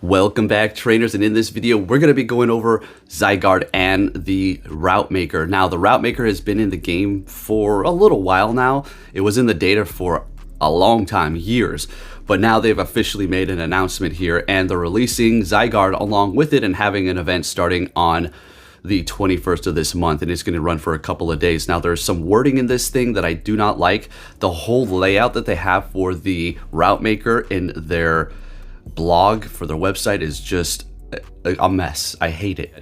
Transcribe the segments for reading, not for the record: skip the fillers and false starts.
Welcome back, trainers, and in this video we're going to be going over Zygarde and the Route Maker. Now, the Route Maker has been in the game for a little while now. It was in the data for a long time, years, but now they've officially made an announcement here, and they're releasing Zygarde along with it and having an event starting on the 21st of this month, and it's going to run for a couple of days. Now, there's some wording in this thing that I do not like. The whole layout that they have for the Route Maker in their blog for their website is just a mess. I hate it.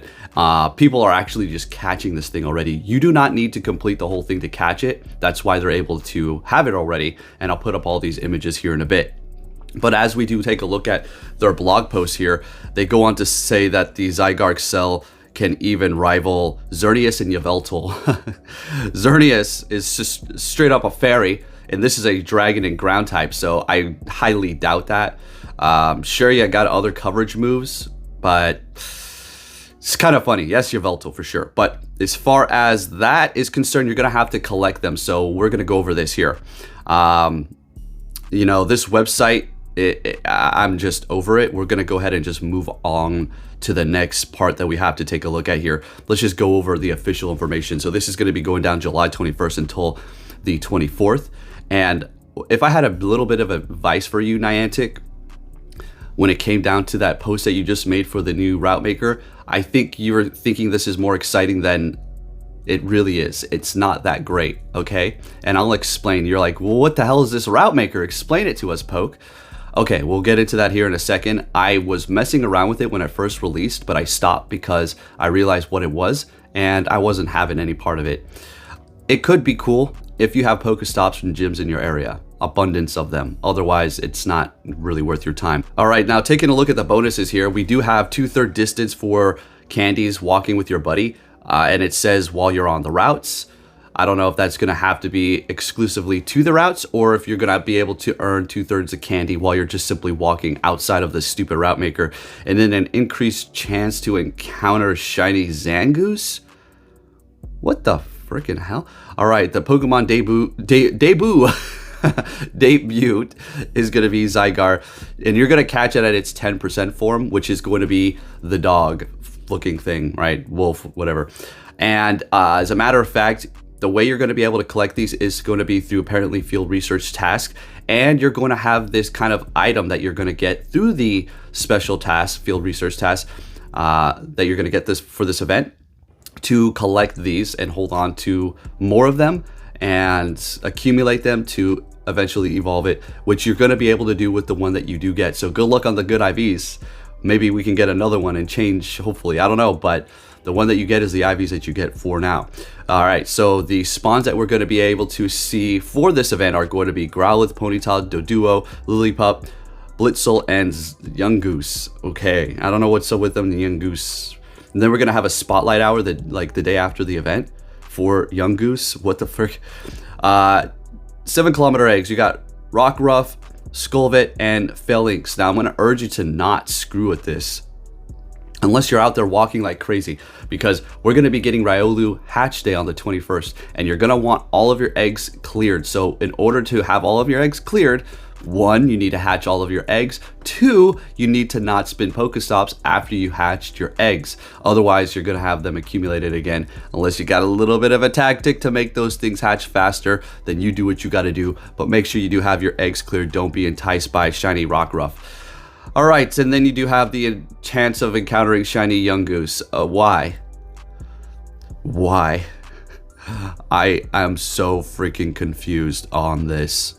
People are actually just catching this thing already. You do not need to complete the whole thing to catch it. That's why they're able to have it already, and I'll put up all these images here in a bit. But as we do take a look at their blog post here, they go on to say that the Zygarde cell can even rival Xerneas and Yveltal. Xerneas is just straight up a fairy, and this is a dragon and ground type, so I highly doubt that. Sure, you got other coverage moves, but it's kind of funny. Yes, Yveltal for sure. But as far as that is concerned, you're going to have to collect them. So we're going to go over this here. You know, this website, I'm just over it. We're going to go ahead and just move on to the next part that we have to take a look at here. Let's just go over the official information. So this is going to be going down July 21st until the 24th. And if I had a little bit of advice for you, Niantic, when it came down to that post that you just made for the new Route Maker, I think you were thinking this is more exciting than it really is. It's not that great, okay? And I'll explain. You're like, well, what the hell is this Route Maker? Explain it to us, Poke. Okay, we'll get into that here in a second. I was messing around with it when it first released, but I stopped because I realized what it was, and I wasn't having any part of it. It could be cool if you have Pokestops from gyms in your area. Abundance of them. Otherwise, it's not really worth your time. All right, now taking a look at the bonuses here, we do have 2/3 distance for candies walking with your buddy, and it says while you're on the routes. I don't know if that's going to have to be exclusively to the routes, or if you're going to be able to earn 2/3 of candy while you're just simply walking outside of the stupid Route Maker. And then an increased chance to encounter shiny Zangoose. What the freaking hell? All right, the Pokemon debut is going to be Zygarde, and you're going to catch it at its 10% form, which is going to be the dog looking thing, right? Wolf, whatever. And as a matter of fact, the way you're going to be able to collect these is going to be through apparently field research task, and you're going to have this kind of item that you're going to get through the special task, field research task, that you're going to get this for this event to collect these and hold on to more of them and accumulate them to eventually evolve it, which you're going to be able to do with the one that you do get. So good luck on the good IVs. Maybe we can get another one and change, hopefully. I don't know, but the one that you get is the IVs that you get for now. All right, so the spawns that we're going to be able to see for this event are going to be Growlithe, Ponyta, Doduo, Lillipup, Blitzel, and Yungoos. Okay, I don't know what's up with them, the Yungoos. And then we're going to have a spotlight hour the day after the event for Yungoos. What the frick? 7-kilometer eggs. You got Rockruff, Skullvet, and Phalanx. Now, I'm going to urge you to not screw with this unless you're out there walking like crazy, because we're going to be getting Riolu Hatch Day on the 21st, and you're going to want all of your eggs cleared. So in order to have all of your eggs cleared, 1, you need to hatch all of your eggs. 2, you need to not spin Pokestops after you hatched your eggs. Otherwise, you're going to have them accumulated again. Unless you got a little bit of a tactic to make those things hatch faster, then you do what you got to do. But make sure you do have your eggs cleared. Don't be enticed by shiny Rockruff. All right, and then you do have the chance of encountering shiny Yungoos. Why? Why? I am so freaking confused on this.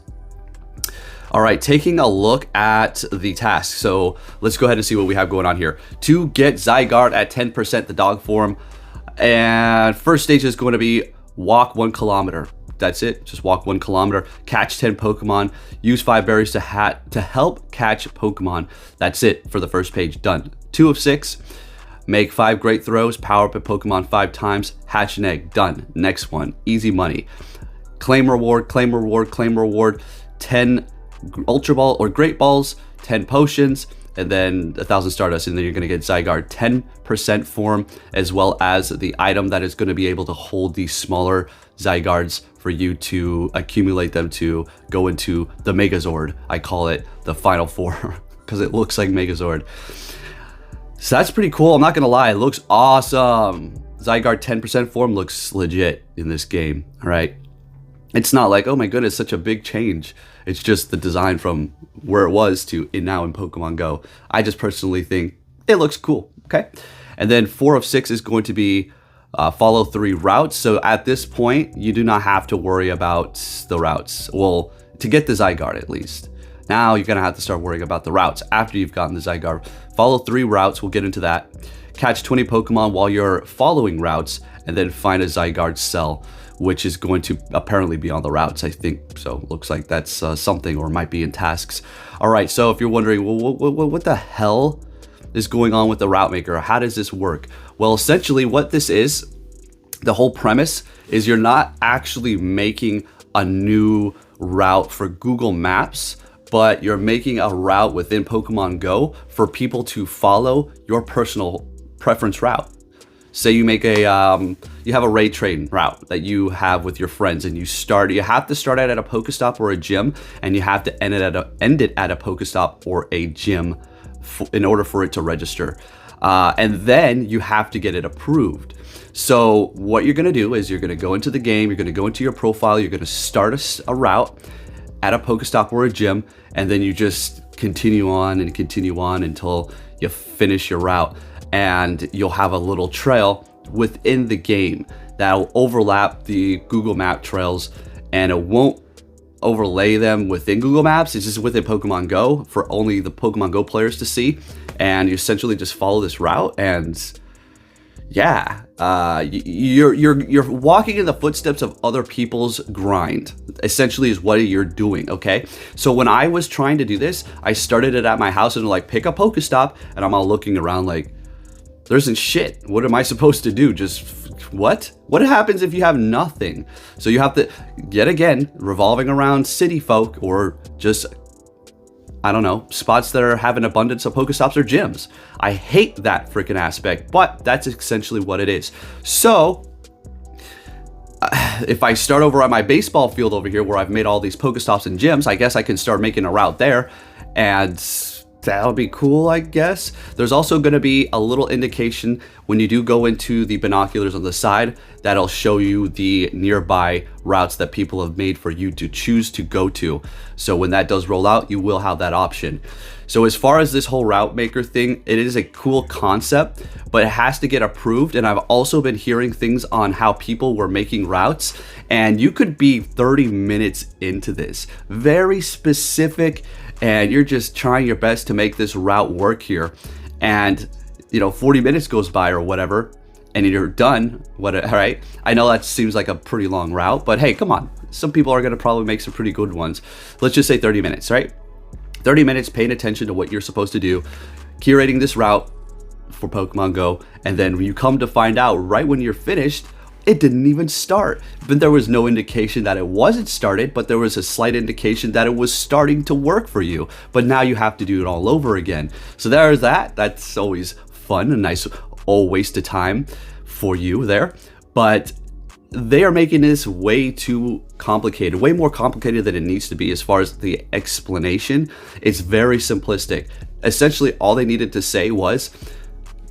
All right, taking a look at the task. So let's go ahead and see what we have going on here. To get Zygarde at 10% the dog form, and first stage is going to be walk 1 kilometer. That's it, just walk 1 kilometer, catch 10 Pokemon, use 5 berries to help catch Pokemon. That's it for the first page, done. 2 of 6, make 5 great throws, power up a Pokemon 5 times, hatch an egg, done. Next one, easy money. Claim reward, claim reward, claim reward, 10 Ultra Ball or Great Balls, 10 potions, and then 1,000 Stardust, and then you're going to get Zygarde 10% form, as well as the item that is going to be able to hold these smaller Zygardes for you to accumulate them to go into the Megazord. I call it the final form because it looks like Megazord. So that's pretty cool. I'm not gonna lie, it looks awesome. Zygarde 10% form looks legit in this game. All right, it's not like, oh my goodness, such a big change. It's just the design from where it was to now in Pokemon Go. I just personally think it looks cool. Okay, and then 4 of 6 is going to be follow 3 routes. So at this point, you do not have to worry about the routes. Well, to get the Zygarde at least. Now you're gonna have to start worrying about the routes after you've gotten the Zygarde. Follow 3 routes, we'll get into that. Catch 20 Pokemon while you're following routes, and then find a Zygarde cell, which is going to apparently be on the routes, I think. So looks like that's something, or might be in tasks. All right, so if you're wondering, well, what the hell is going on with the route maker? How does this work? Well, essentially what this is, the whole premise is you're not actually making a new route for Google Maps, but you're making a route within Pokemon Go for people to follow your personal preference route. Say you make a you have a raid train route that you have with your friends, and you have to start it at a Pokestop or a gym, and you have to end it at a Pokestop or a gym in order for it to register, and then you have to get it approved. So what you're gonna do is you're gonna go into the game, you're gonna go into your profile, you're gonna start a route at a Pokestop or a gym, and then you just continue on until you finish your route, and you'll have a little trail within the game that'll overlap the Google Map trails, and it won't overlay them within Google Maps. It's just within Pokemon Go for only the Pokemon Go players to see, and you essentially just follow this route, and yeah, you're walking in the footsteps of other people's grind, essentially is what you're doing. Okay, so when I was trying to do this, I started it at my house and like pick a Pokestop, and I'm all looking around like, there isn't shit. What am I supposed to do? Just what happens if you have nothing? So you have to, yet again, revolving around city folk, or just, I don't know, spots that have an abundance of Pokestops or gyms. I hate that freaking aspect, but that's essentially what it is. So if I start over on my baseball field over here where I've made all these Pokestops and gyms, I guess I can start making a route there, and that'll be cool, I guess. There's also going to be a little indication when you do go into the binoculars on the side that'll show you the nearby routes that people have made for you to choose to go to. So when that does roll out, you will have that option. So as far as this whole route maker thing, it is a cool concept, but it has to get approved. And I've also been hearing things on how people were making routes, and you could be 30 minutes into this, very specific, and you're just trying your best to make this route work here, and 40 minutes goes by or whatever, and you're done. All right, I know that seems like a pretty long route, but hey, come on, some people are going to probably make some pretty good ones. Let's just say 30 minutes, right? 30 minutes paying attention to what you're supposed to do, curating this route for Pokemon Go, and then you come to find out right when you're finished, it didn't even start. But there was no indication that it wasn't started, but there was a slight indication that it was starting to work for you. But now you have to do it all over again. So there's that. That's always fun, a nice old waste of time for you there. But they are making this way too complicated, way more complicated than it needs to be as far as the explanation. It's very simplistic. Essentially, all they needed to say was,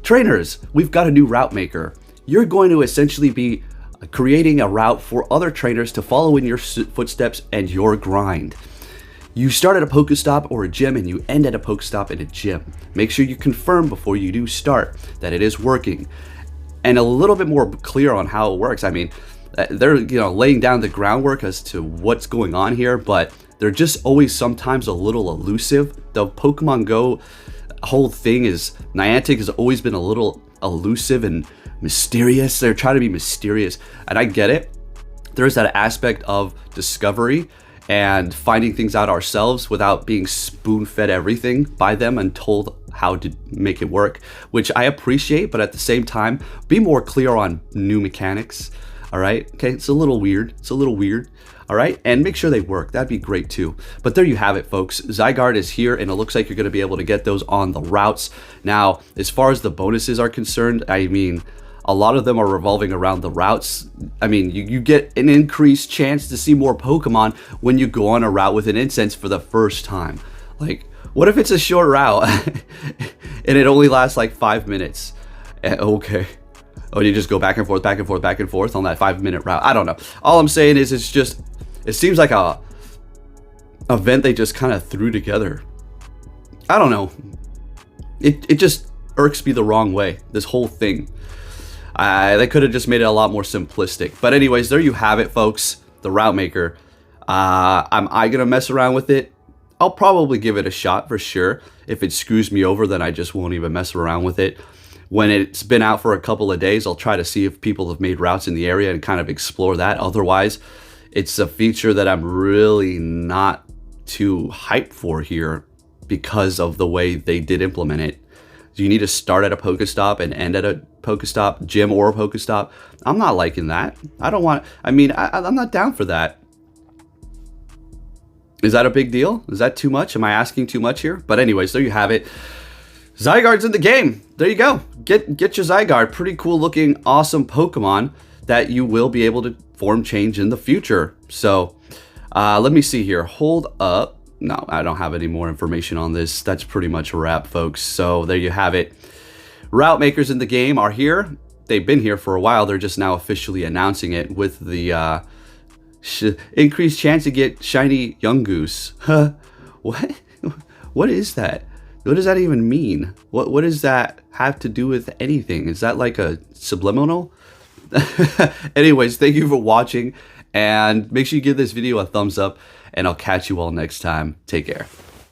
trainers, we've got a new route maker. You're going to essentially be creating a route for other trainers to follow in your footsteps and your grind. You start at a Pokestop or a gym, and you end at a Pokestop and a gym. Make sure you confirm before you do start that it is working. And a little bit more clear on how it works. I mean, they're laying down the groundwork as to what's going on here, but they're just always sometimes a little elusive. The Pokemon Go whole thing is, Niantic has always been a little elusive and mysterious. They're trying to be mysterious, and I get it. There's that aspect of discovery and finding things out ourselves without being spoon-fed everything by them and told how to make it work, which I appreciate, but at the same time, be more clear on new mechanics. All right, okay, it's a little weird, all right, and make sure they work. That'd be great too. But there you have it, folks. Zygarde is here, and it looks like you're going to be able to get those on the routes. Now, as far as the bonuses are concerned, I mean, a lot of them are revolving around the routes. I mean, you get an increased chance to see more Pokemon when you go on a route with an incense for the first time. Like, What if it's a short route and it only lasts like 5 minutes? Okay. Oh, you just go back and forth, back and forth, back and forth on that 5-minute route. I don't know. All I'm saying is it seems like a event they just kind of threw together. I don't know. It just irks me the wrong way, this whole thing. They could have just made it a lot more simplistic. But anyways, there you have it, folks. The Route Maker. Am I going to mess around with it? I'll probably give it a shot for sure. If it screws me over, then I just won't even mess around with it. When it's been out for a couple of days, I'll try to see if people have made routes in the area and kind of explore that. Otherwise, it's a feature that I'm really not too hyped for here because of the way they did implement it. You need to start at a Pokestop and end at a Pokestop, gym or a Pokestop. I'm not liking that. I don't want, I mean, I'm not down for that. Is that a big deal? Is that too much? Am I asking too much here? But anyways, there you have it. Zygarde's in the game. There you go. Get your Zygarde. Pretty cool looking, awesome Pokemon that you will be able to form change in the future. So let me see here. Hold up. No, I don't have any more information on this. That's pretty much a wrap, folks. So there you have it. Route makers in the game are here. They've been here for a while. They're just now officially announcing it with the increased chance to get shiny Yungoos. Huh? What? What is that? What does that even mean? What does that have to do with anything? Is that like a subliminal? Anyways, thank you for watching, and make sure you give this video a thumbs up, and I'll catch you all next time. Take care.